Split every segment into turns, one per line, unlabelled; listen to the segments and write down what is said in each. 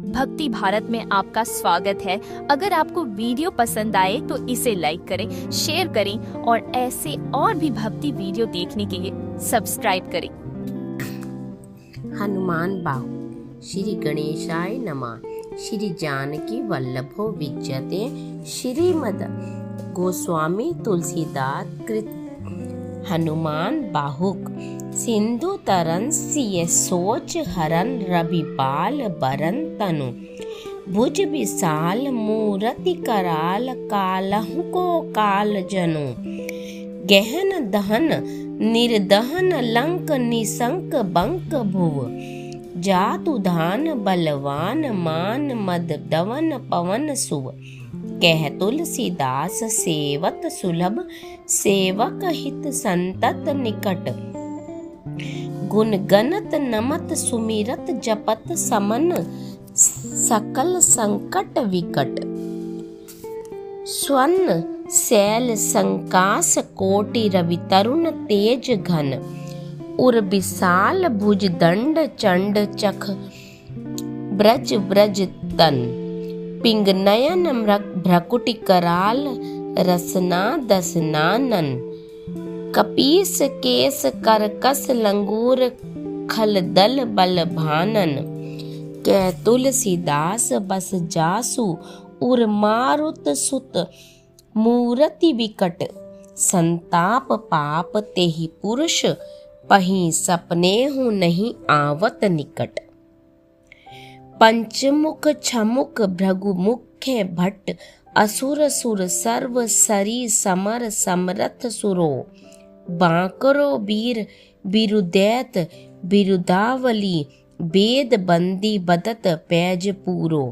भक्ति भारत में आपका स्वागत है। अगर आपको वीडियो पसंद आए तो इसे लाइक करें, शेयर करें और ऐसे और भी भक्ति वीडियो देखने के लिए सब्सक्राइब करें।
हनुमान बाहु। श्री गणेशाय नमः। श्री जानकी वल्लभो विजयते। श्रीमद गोस्वामी तुलसीदास कृत। हनुमान बाहुक। सिंधु तरन सिय सोच हरन रवि बाल बरन तनु। भुज विशाल मूरति कराल कालहु को काल जनु। गहन दहन निर्दहन लंक निशंक बंक भुव। जातु धान बलवान मान मद दवन पवन सुव। कह तुलसीदास सेवत सुलभ सेवक हित संतत निकट। गुण गणत नमत सुमिरत जपत समन सकल संकट विकट। स्वर्ण शैल संकास कोटि रवि तरुण तेज घन। उर विशाल भुज दंड चंड चख ब्रज ब्रज तन। पिंग नयन भ्रकुटि कराल रसना दसनानन। कपीस केस करकस लंगूर खलदल बल भानन। कै तुलसीदास बस जासु उर मारुत सुत मूरति विकट। संताप पाप तेहि पुरुष पहीं सपने हूँ नहीं आवत निकट। पंचमुख छमुख भृगु मुख्य भट्ट। असुर सुर सर्व सरी समर समरथ सुरो। बांकरो वीर बिरुदैत बिरुदावली। वेद बंदी बदत पैज पूरो।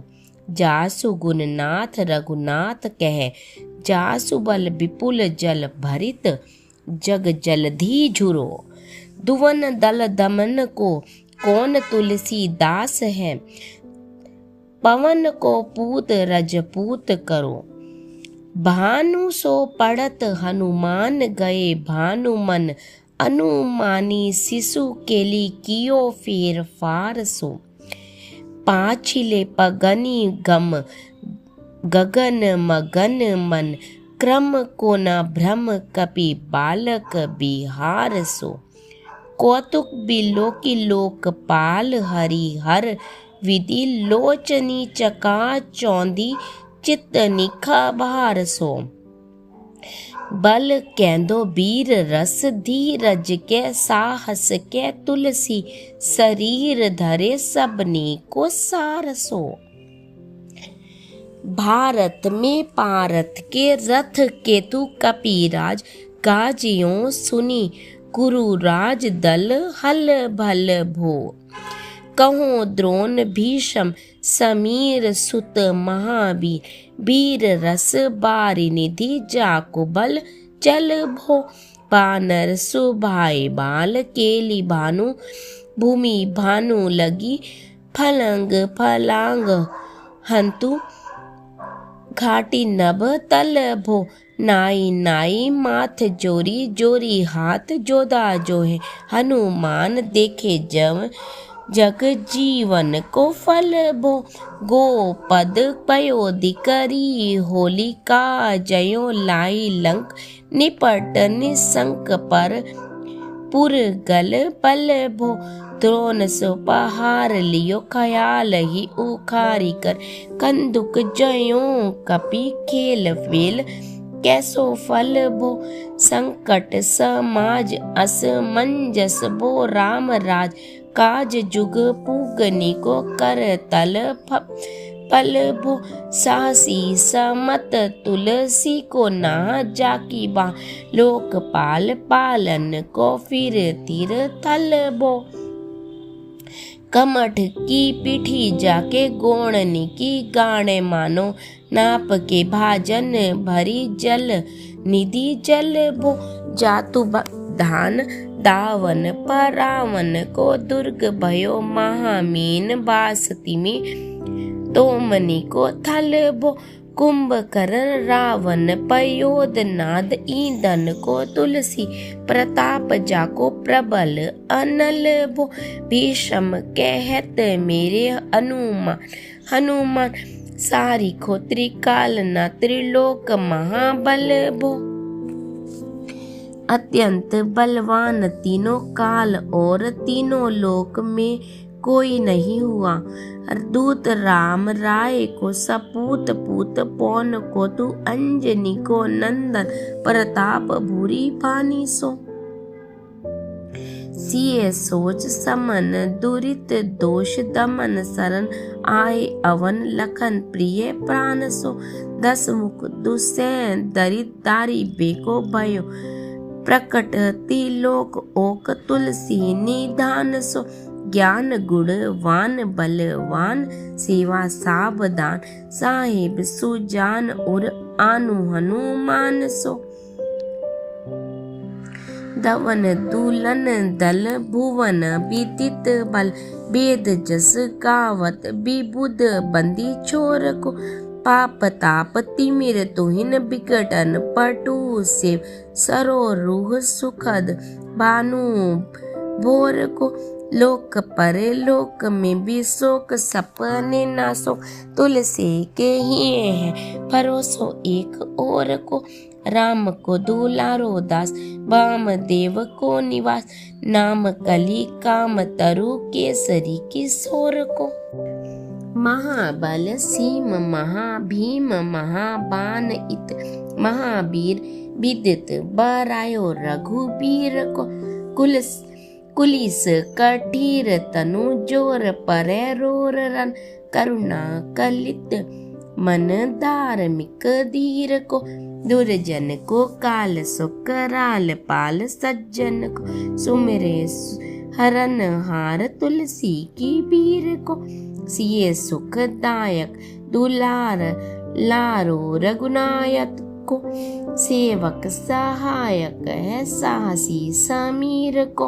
जासु गुणनाथ रघुनाथ कह। जासु बल विपुल जल भरित जग जलधि झुरो। दुवन दल दमन को कौन तुलसीदास है। पवन को पूत रजपूत करो। भानु सो पढ़त हनुमान गए भानु मन। अनुमानी शिशु केली कियो फेर फार सो। पाछिले पगनी गम गगन मगन मन। क्रम को न भ्रम कपि बालक बिहार सो। कौतुक बिलोकी लोकपाल हरि हर विधि लोचनी चका चौंदी चित्त निखा भार सो। बल कैंदो वीर रस धीरज के साहस के तुलसी शरीर धरे सबनी को सार सो। भारत में पारत के रथ केतु कपिराज गाजियों सुनी कुरु राज दल हल भल भो। कहो द्रोण भीषम समीर सुत महावीर। वीर रस बारी निधि जाको बल चल भो। बानर सुभाए बाल केली भानु। भूमि भानु लगी फलंग फलांग हंतु। घाटी नभ तल भो। नाई नाई माथ जोरी जोरी हाथ जोदा जो है। हनुमान देखे जब जग जीवन को फल भो। गोपद पयोधि करी होलिका जयो लाई लंक। निपट निशंक पर पुरगल पल भो। द्रोण सो पहार लियो ख्याल ही उखारी कर। कंदुक जयो कपि खेल फेल कैसो फल भो। संकट समाज असमंजस भो। राम राज काज जुग पूगनी को कर तल पल भो। साहसी समत तुलसी को ना जाकी बा। लोकपाल पालन को फिर तीर थल भो। कमठ की पीठी जाके गोणनी की गाणे मानो। नाप के भाजन भरी जल निधि जल भो। जातु धान दावन परावन को दुर्ग भयो। महामीन बासति में तोमनी को थल भो। कुंभकर्ण रावण पयोध नाद ईंधन को तुलसी प्रताप जाको प्रबल अनल भो। भीषम कहत मेरे अनुमान हनुमान सारी खो त्रिकाल न त्रिलोक महाबल भो। अत्यंत बलवान तीनों काल और तीनों लोक में कोई नहीं हुआ। दूत राम राय को सपूत पूत पौन को तू अंजनी को नंदन प्रताप भूरी पानी सो। सिए सोच समन दुरित दोष दमन शरण आए अवन लखन प्रिय प्राण सो। 10 मुख दुसैन दरित दारी बेको भयो प्रकट तिलोक ओक तुलसी निधान सो। ज्ञान गुणवान बलवान सेवा सावधान साहिब सुजान उर आनु हनुमान सो। धवन दुलन दल भुवन विदित बल वेद जस गावत विबुध बंदी छोर को। पाप ताप तिमिर तुहिन विकटन पटु सेव सरो रूह सुखद भानु भोर को। लोक परे लोक में भी शोक सपने ना सो। तुलसी के ही है भरोसो एक और को। राम को दुलारो दास वाम देव को निवास नाम कली काम तरु केसरी किशोर को। महाबल सीम महाभीम महाबान इत महावीर विदित बरायो रघुबीर को। कुलिस कठीर तनु जोर परे रोर रन करुणा कलित मन धार्मिक धीर को। दुर्जन को काल सो कराल पाल सज्जन को। सुमिरे हरन हार तुलसी की बीर को। सिए सुखदायक दुलार लारो रघुनायक को। सेवक सहायक है साहसी समीर को।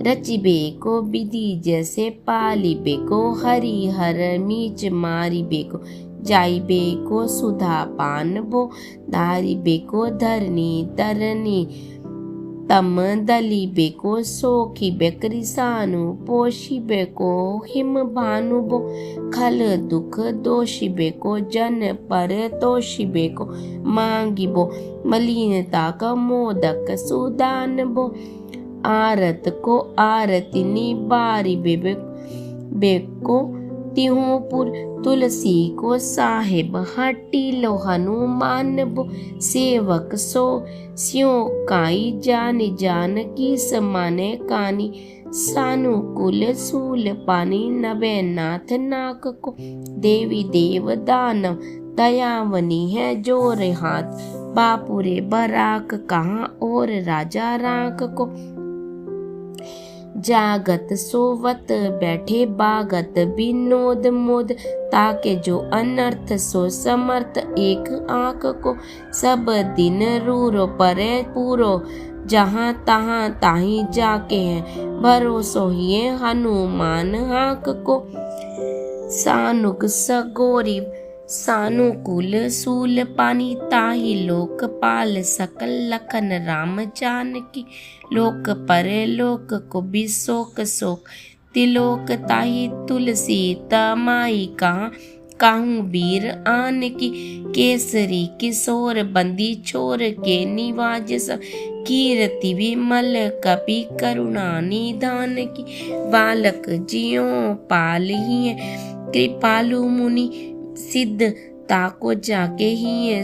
रचिबे को विधि जैसे पालिबे को हरिहर मीच मारिबे को। जाइबे को सुधा पान भो धारिबे को धरनी तरनी तम दलिबे को सोखिबे कृसानु पोषिबे को हिम भानु भो। खल दुख दोषिबे को जन पर तोषिबे को मांगिबो मलिनता का मोदक सुदान भो। आरत को आरती निबारी बेको तिहुपुर तुलसी को साहेब हटी लो हनुमान बो। सेवक सो स्यों काई जान की समाने कानी सानुकूल सूल पानी नवे नाथ नाक को। देवी देव दानव दयावनी है जोर हाथ बापुरे बराक कहाँ और राजा राक को। जागत सोवत बैठे बागत विनोद मोद ताके जो अनर्थ सो समर्थ एक आंख को। सब दिन रूरो परे पूरो जहाँ तहाँ ताही जाके हैं भरोसो ही हनुमान हाक को। सानुग सगोरी सानुकूल सूल पानी ताही लोक पाल सकल लखन राम जानकी। लोक परे लोक को भी शोक शोक तिलोक ताही तुलसी तमाई कहाँ काहू वीर आन की। केसरी किशोर बंदी छोर के निवाज सब कीर्ति विमल कपि करुणा निधान की। बालक जियो पाल ही है कृपालु मुनि सिद्ध ताको जाके ही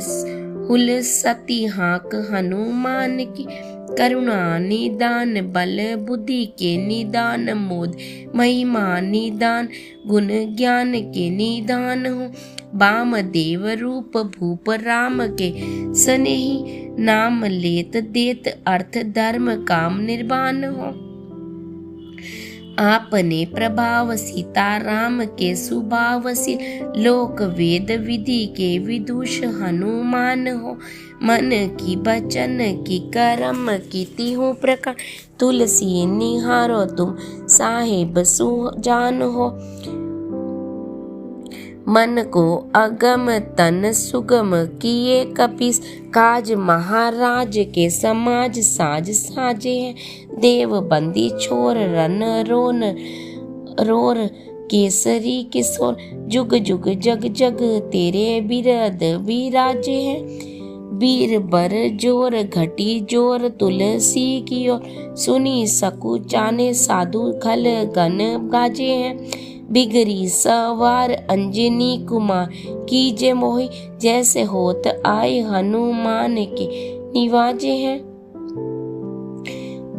हुल सती हाक हनुमान की। करुणा निदान बल बुद्धि के निदान मोद महिमा निदान गुण ज्ञान के निदान हो। वाम देव रूप भूप राम के स्नेही नाम लेत देत अर्थ धर्म काम निर्वाण हो। आपने प्रभाव सीता राम के सुभावसी लोक वेद विधि के विदुष हनुमान हो। मन की बचन की कर्म की तिहु प्रकार तुलसी निहारो तुम साहेब सुजान हो। मन को अगम तन सुगम किए कपीस काज महाराज के समाज साज साजे हैं। देव बंदी छोर रन रोन रोर केसरी किशोर जुग जुग जग जग तेरे बिरद विराजे हैं। वीर बर जोर घटी जोर तुलसी की ओर सुनी सकु चाने साधु खल गन गाजे हैं। बिगड़ी सवार अंजनी कुमार कीजे मोहि जैसे होत आए हनुमान के निवाजे हैं।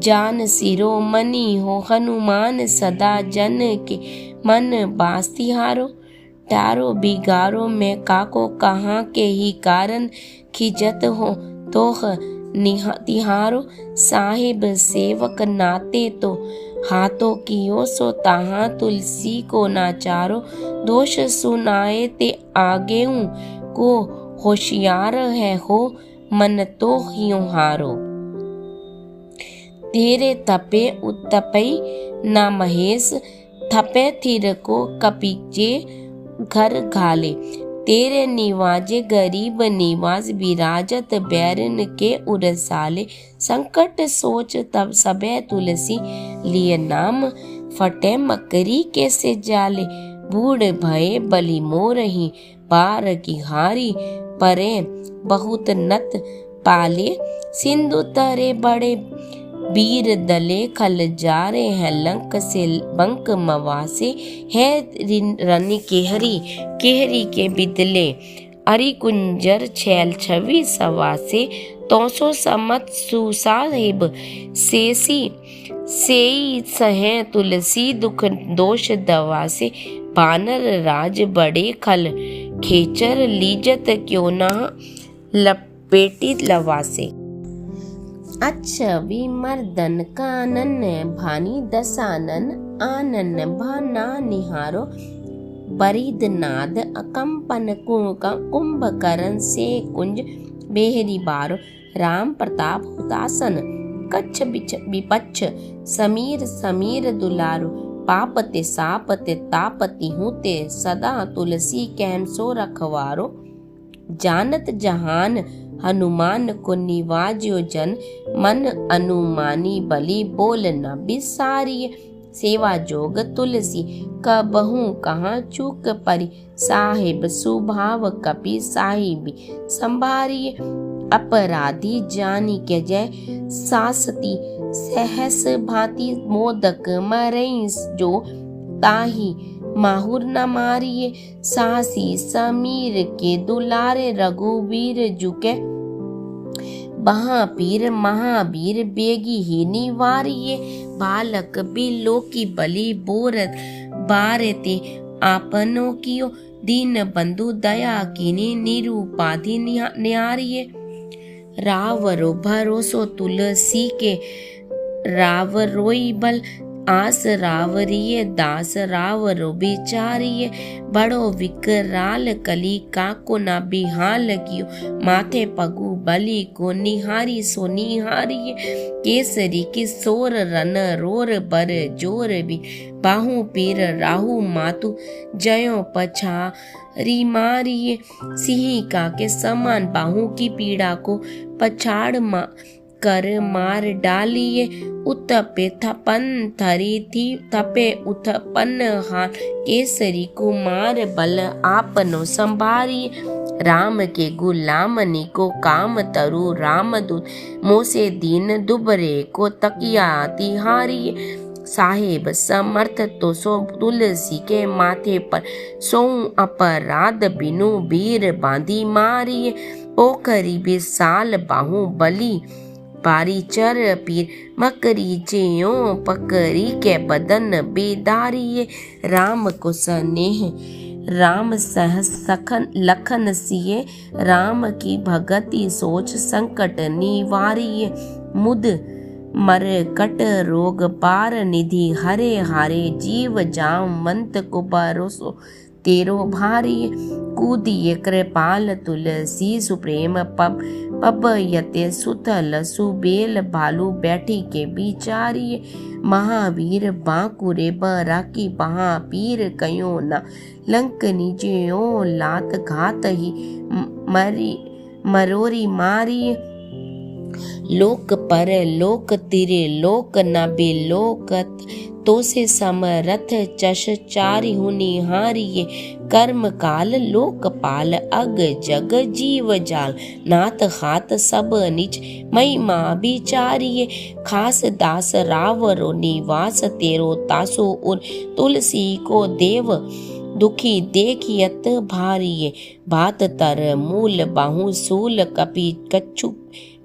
जान शिरोमणि हो हनुमान सदा जन के मन बास्तिहारो। टारो बिगारो में काको कहाँ के ही कारण खिजत हो तोह तिहारो। साहिब सेवक नाते तो हाथों कियो सो ताहा तुलसी को नाचारो। दोष सुनाए ते आगे को होशियार है हो मन तो हियो हारो। तेरे तपे उत्तपई ना महेश थपे थिर को कपीचे घर घाले। तेरे निवाजे गरीब निवाज विराजत बैरन के उरसाले। संकट सोच तब सबे तुलसी लिए नाम फटे मकरी कैसे जाले। बूढ़ भये बलि मोरही पार की हारी परे बहुत नत पाले। सिंधु तरे बड़े वीर दले खल जारे हैं लंक से बंक मवासे। है रन केहरी के बिदले अरि कुंजर छैल छवि सवासे। 300 समत सुसाहिब सेसी सेई सहे तुलसी दुख दोष दवासे। बानर राज बड़े खल खेचर लीजत क्यों ना लपेटी लवासे। अच्छवी मर्दन कानन भानी दसानन आनन भाना निहारो। बरीदनाद अकंपन कुंभकरण से कुंज बेहरी बारो। राम प्रताप हुतासन कच्छ विपच्छ समीर समीर दुलारो। पापते सापते तापति हूते सदा तुलसी कैम सो रखवारो। जानत जहान हनुमान को निवाज्यो जन मन अनुमानी बलि बोल न बिसारिय। सेवा जोग तुलसी कबहू कहाँ चूक परी। साहिब सुभाव कपि साहिबी संभारिय। अपराधी जानी के जय सासती सहस भांति। मोदक मरई जो ताही माहुर न मारिए। सासी समीर के दुलारे रघुवीर जुके। महापीर महावीर बेगी ही निवारिये। बालक बिलो की बलि बोरत बारते आपनो कियो। दीन बंधु दया कीनी निरूपाधि न्यारिये। रावरो भरोसो तुलसी के राव रोई बल। आस रावरिये दास रावरो बिचारिये। बड़ो विकराल कली काको ना बिहाल कियो। माथे पगु बलि को निहारी सो निहारिये। केसरी किशोर रन रोर बर जोर भी। बाहु पीर राहु मातु जयो पछारी मारिये। सिंहिका के समान बाहु की पीड़ा को पछाड़ कर मार डालिए। उत्तपे थपन थरी थी थपे उत्पन्न हार। केसरी कुमार बल आपनो संभारिए। राम के गुलामनी को काम तरु रामदूत। मोसे दीन दुबरे को तकिया तिहारिए। साहेब समर्थ तो सो तुलसी के माथे पर। सो अपराध बिनु वीर बांधी मारिए। पोखरी विशाल बाहु बलि पारी चर पीर। मकरी चेयो पकरी के बदन बेदारिये। राम को स्नेह राम सह सखन लखन सिए। राम की भगति सोच संकट निवारिये। मुद मर कट रोग पार निधि हरे हारे। जीव जाम मंत को भरोसो तेरो भारी। कूदिये कृपाल तुलसी सुप्रेम पब यते सुथल सुबेल भालू बैठी के बिचारिये। महावीर बांकुरे बराकी महापीर कयो न। लंकनी ज्यो लात घात ही मरोरी मारिये। लोक पर लोक तिरे लोक न बेलोकत तो से समरथ चश चारि हुनिहारिये कर्म काल लोकपाल अग जग जीव जाल नाथ हाथ सब निज महिमा बिचारिये खास दास रावरो निवास तेरो तासो उर तुलसी को देव दुखी देखियत भारिये बात तर मूल बाहु सूल कपि कच्छु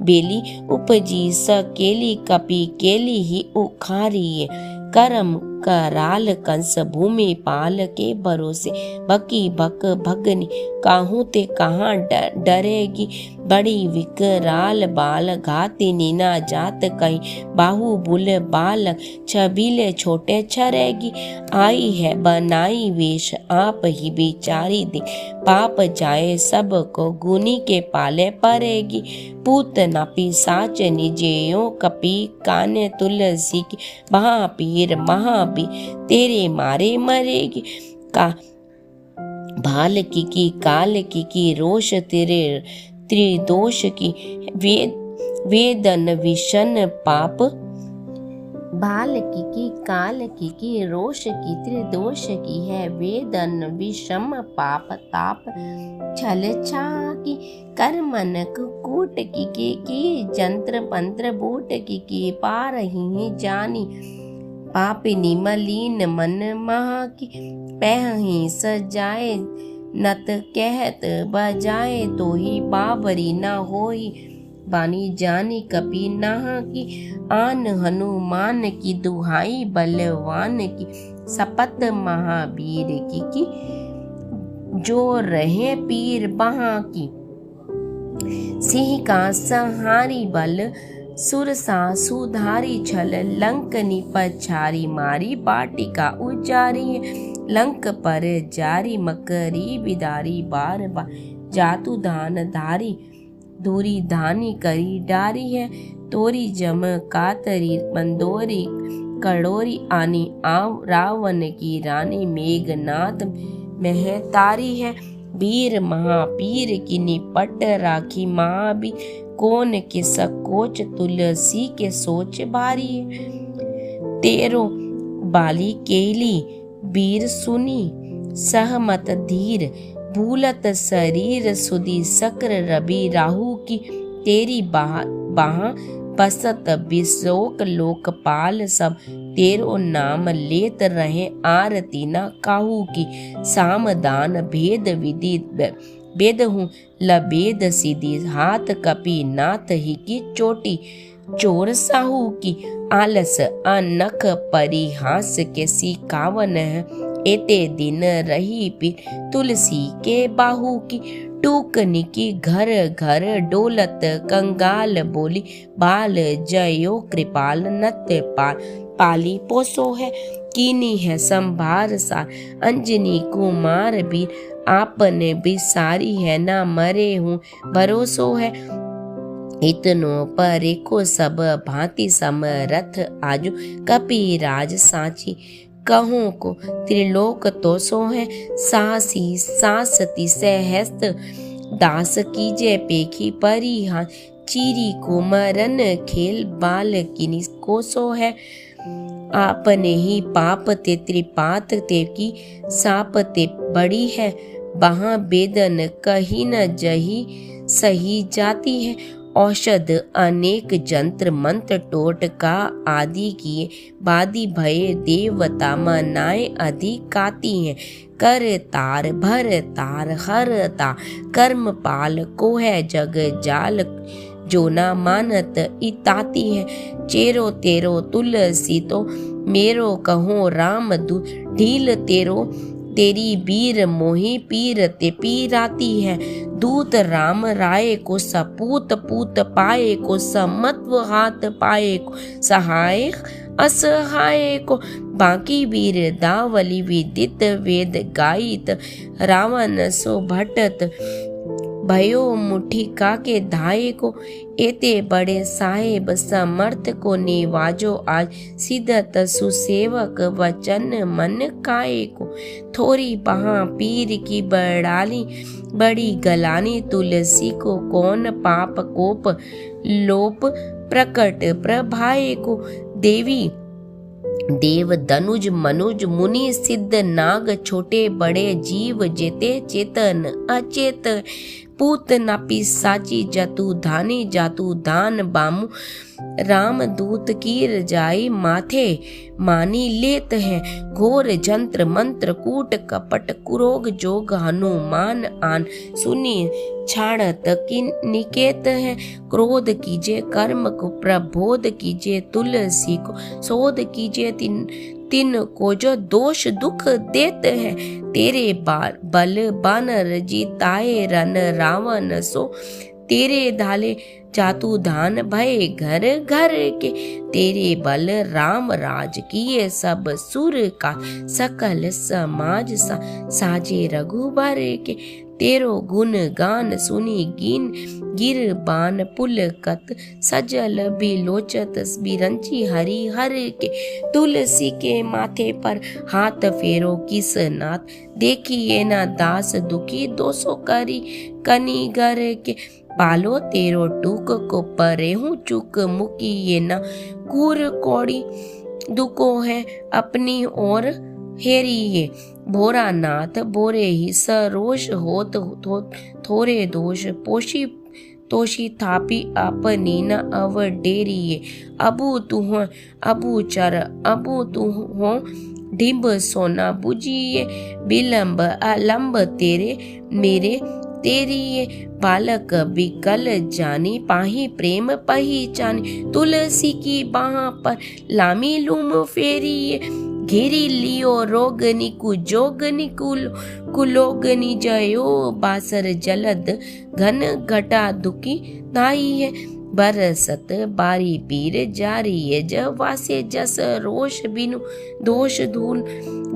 बेली उपजी सकेली कपि केली ही उखारिये करम कराल कंस भूमि पाल के भरोसे बकी बक भगनी काहू ते कहाँ डरेगी बड़ी विकराल बाल घाती नीना जात कहीं बाहु बुल बालक छबीले छोटे छरेगी आई है बनाई वेश आप ही बिचारी दे पाप जाए सब को गुनी के पाले पड़ेगी पूत नापी साच निजेयो कपी काने तुलसी की महापीर महाबी तेरे मारे मरेगी का भाल की काल की रोष तेरे त्रिदोष की वेदन विषन पाप बाल की काल की रोष की त्रिदोष की है वेदन विषम पाप ताप छल छाकी कर्मनक कूट की जंत्र मंत्र बूट की पा रही जानी पापिनी मलिन मन महा की पहही सजाए नत कहत बजाए तो ही बाबरी न होई बानी जानी कपि नहा की आन हनुमान की दुहाई बलवान की सपत महावीर की जो रहे पीर बहा की सिंह का संहारी बल सुरसा सुधारी छल लंकनी पछारी मारी बाटिका उजारी लंक पर जारी मकरी बिदारी बार बार जातु दान धारी दूरी धानी करी डारी है तोरी जम कातरी मंदोरी कड़ोरी आनी आव रावण की रानी मेघनाथ महतारी है वीर महापीर की निपट राखी माँ भी कौन के सकोच तुलसी के सोच भारी है तेरो बाली केली वीर सुनी सहमत धीर भूलत शरीर सुधी सक्र रवि राहु की तेरी बाह बसत विशोक लोकपाल सब तेरो नाम लेत रहे आरती न काहू की सामदान भेद विधि वेद हूँ लबेद सीधी हाथ कपि नाथ ही की चोटी चोर साहू की आलस अनख परिहास के सिकावन है एते दिन रही पीर तुलसी के बाहू की टूकनी की घर घर डोलत कंगाल बोली बाल जयो कृपाल नत्य पाल पाली पोसो है कीनी है संभार सार अंजनी कुमार भी आपने भी सारी है ना मरे हूँ भरोसो है इतनो परेको सब भांति समरथ आजो कपिराज सांची कहों को त्रिलोक तो सो है सासी सासती सहस्त दास कीजे पेखी परिहा चीरी को मरन खेल बाल किनी को सो है आपने ही पाप ते त्रिपात ते की साप ते बड़ी है वहाँ बेदन कहीं न जही सही जाती है औषध अनेक जंत्र मंत्र टोटका आदि किए बादी भय देवता मनाए अधिकाती हैं कर तार भर तार हर ता कर्म पाल को है जग जाल जो ना मानत इताती है चेरो तेरो तुलसी तो मेरो कहो राम दू ढील तेरो तेरी वीर मोही पीर ते पीराती है दूत राम राय को सपूत पूत पाए को समत्व हाथ पाए को सहाय असहाय को बाकी वीर दावली विदित वेद गायित रावण सो भटत भयो मुट्ठी का के धाये को एते बड़े साहेब समर्थ को निवाजो आज सिद्धत सुसेवक वचन मन काये को थोड़ी बहा पीर की बड़ाली बड़ी गलानी तुलसी को कौन पाप कोप लोप प्रकट प्रभाए को देवी देव धनुज मनुज मुनि सिद्ध नाग छोटे बड़े जीव जेते चेतन अचेत पूत नापी साची जतु धानी जातु दान बामु राम दूत कीर जाई माथे मानी लेत है घोर जंत्र मंत्र कूट कपट कुरोग जोग हनुमान आन सुनी छाड़त की निकेत है क्रोध कीजिए कर्म को प्रबोध कीजिए तुलसी को शोध कीजिए तिन को जो दोष दुख देते हैं तेरे बल बानर जीताए रन रावण सो तेरे धाले जातु धान भय घर घर के तेरे बल राम राज किए सब सुर का सकल समाज साजे रघुबर के तेरो गुण गान सुनी गिन गिर बान पुल कत सजल बिलोचत बिरंची हरि हर के तुलसी के माथे पर हाथ फेरो किस नाथ देखिए ना दास दुखी दोसो करी कनी घर के पालो तेरो टूक को परे हूँ चुक मुकी ये ना कूर कौड़ी दुको है अपनी ओर हेरी ये भोरा नाथ बोरे ही सरोष होत थोरे दोष पोषी तोषी थापी अपनी न अवडेरिये अबू तुह अबू चर अबू तुह डिम्ब सोना बुझिए विलंब अलंब तेरे मेरे तेरी ये बालक बिकल जानी पाही प्रेम पहचानी तुलसी की बाह पर लामी लूम फेरिए घेरी लियो रोगनी कुजोगनी कुलोगनी जयो बासर जलद घन घटा दुखी दाई है बरसत बारी पीर जारी है जवासे जस रोष बिनु दोष धूल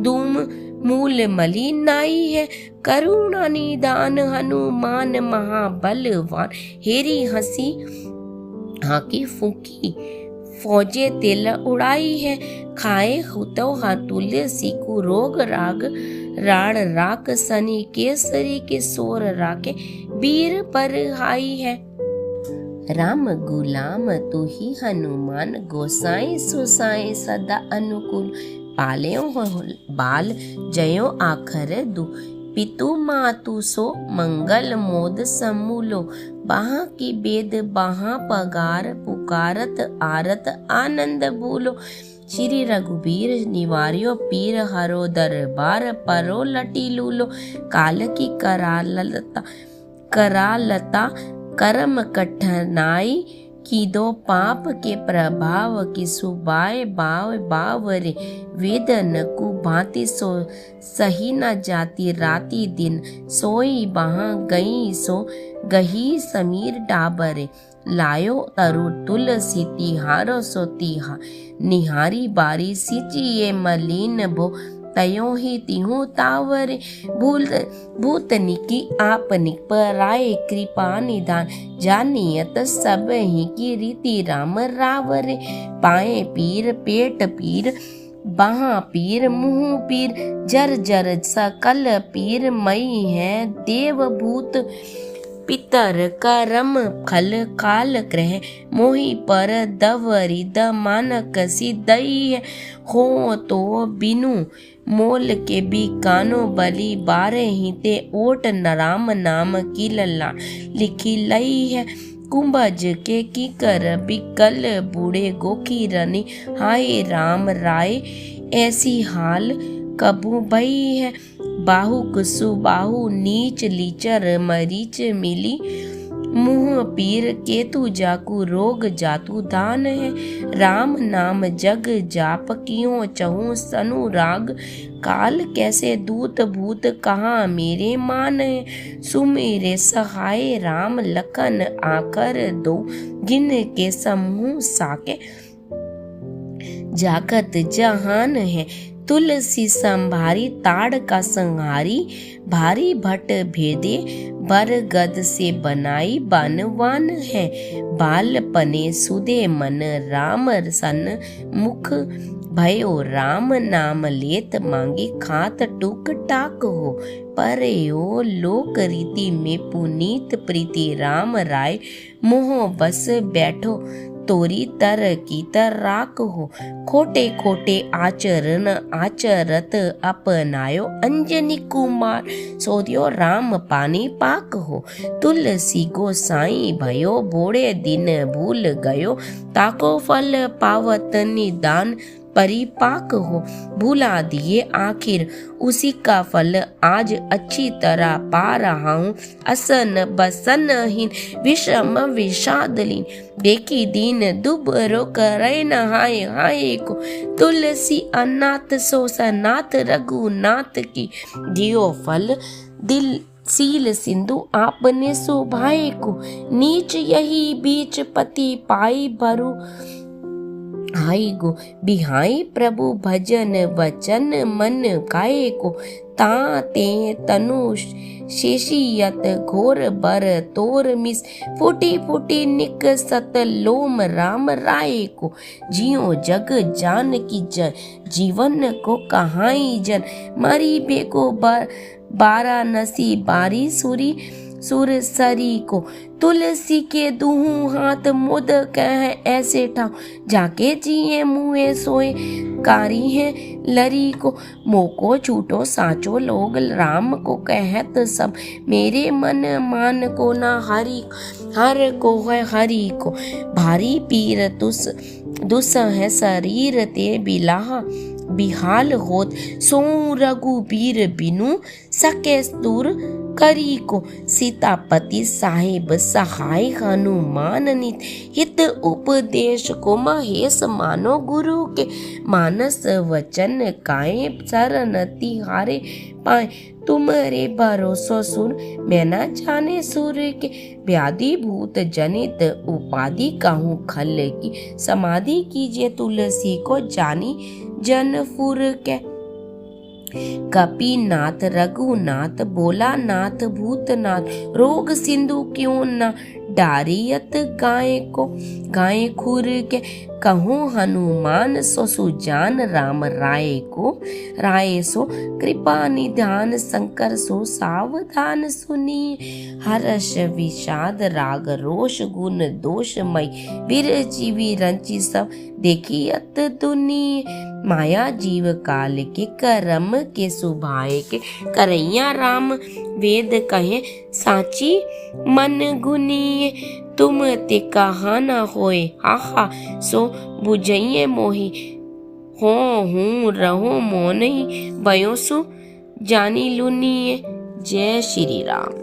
धूम मूल मली नाई है करुणा निदान हनुमान महाबलवान हेरी हंसी हाकी फूकी फौजे तिल उड़ाई है खाए हुतो हा तुलसी को रोग राग राण राक सनी केसरी के सोर राके बीर पर हाई है राम गुलाम तू ही हनुमान गोसाई सुसाई सदा अनुकूल पाल्यो बाल जयो आखर दु पितु मातु सो मंगल मोद समूलो बाहा की बेद बाहा पगार पुकारत आरत आनंद भूलो श्री रघुबीर निवार्यो पीर हरो दरबार परो लटी लूलो काल की करालता कर्म कठनाई की दो पाप के प्रभाव की सुबाए बाव बावरे वेदन को भांति सो सही न जाती राती दिन सोई बहा गई सो गही समीर डाबरे लायो तरु तुलसी तिहारो सो तिहा निहारी बारी सिची ये मलिन भो तयो ही तिहु तावरे भूतनिकी आपनिक पराए कृपा निदान जानियत सब ही की रीति राम रावरे पाए पीर पेट पीर बाहा पीर मुंह पीर जर जर सकल पीर मई है देव भूत पितर करम खल काल ग्रह मोहि पर दवरी द मानक सी दई है हो तो बिनु मोल के भी कानो बली बारे ही ते ओट नराम नाम की लल्ला लिखी लई है कुंभज के की कर बिकल बूढ़े गोखी रनी हाय राम राय ऐसी हाल कबू भई है बाहु कुसु बाहु नीच लीचर मरीच मिली मुँह पीर केतु जाकू रोग जातु दान है राम नाम जग जाप कियो चहु सनु राग काल कैसे दूत भूत कहाँ मेरे मान है सुमेरे सहाय राम लखन आकर दो गिन के समूह साके जागत जहान है तुलसी संभारी ताड़ का संहारी भारी भट भेदे बरगद से बनाई बनवान है बाल पने सुदे मन राम सन मुख भयो राम नाम लेत मांगी खात टुक टाक हो पर यो लोक रीति में पुनीत प्रीति राम राय मोह बस बैठो तोरी तर की तर राख हो, खोटे खोटे आचरण आचरत अपनायो अंजनी कुमार, सोधियो राम पानी पाक हो। तुलसी गोसाई भयो बोड़े दिन भूल गयो, ताको फल पावत निदान परिपाक हो। भुला दिए आखिर उसी का फल आज अच्छी तरह पा रहा हूँ। असन बसनहीन विषम विषादलीन, देखी दीन दुबरो करे न हाय हाय को। तुलसी अनाथ सो सनाथ रघुनाथ की, दियो फल दिल सील सिंधु आपने सुभाए को। नीच यही बीच पति पाई भरु आई गो, बिहाई प्रभु भजन वचन मन काये को। ताते तनु शेषियत घोर बर तोर मिस, फूटी फूटी निक सत लोम राम राय को। जियो जग जान की जन, जीवन को कहाई जन, मरी बेको बारानसी बारी सुरी सुरसरी को। तुलसी के दुहू हाथ मुद कह ऐसे ठाव, जाके जिए मुए सोए कारी है लरी को। मोको छूटो साचो लोग राम को कहत सब, मेरे मन मान को ना हरि हर को है हरि को। भारी पीर दुस है शरीर ते बिलाहा, बिहाल होत सो रघुबीर बिनु सके दूर करी को। सीतापति साहिब सहाय हनुमान नित, हित उपदेश को महेश मानो गुरु के। मानस वचन काए शरण तिहारे पाए, तुम्हारे भरोसो सुन मैं न जाने सुर के। व्याधि भूत जनित उपाधि कहूँ खल की, समाधि कीजिए तुलसी को जानी जनपुर के। कपीनाथ रघुनाथ बोला नाथ भूतनाथ, रोग सिंधु क्यों न डारियत गाय को। गाय खुर के कहूँ हनुमान सो सुजान राम राय को। राय सो कृपा निधान शंकर सो सावधान सुनिए। हर्ष विषाद राग रोष गुण दोषमय, वीर जीवी रंची सब देखी अत दुनिया। माया जीव काल के करम के सुभाए के, करैया राम वेद कहे साची मन गुनिए। तुम ते कहा न होए हाहा, सो बुझइए मोहि हो हूँ रहो मोनहि, बयो सु जानी लुनिए। जय श्री राम।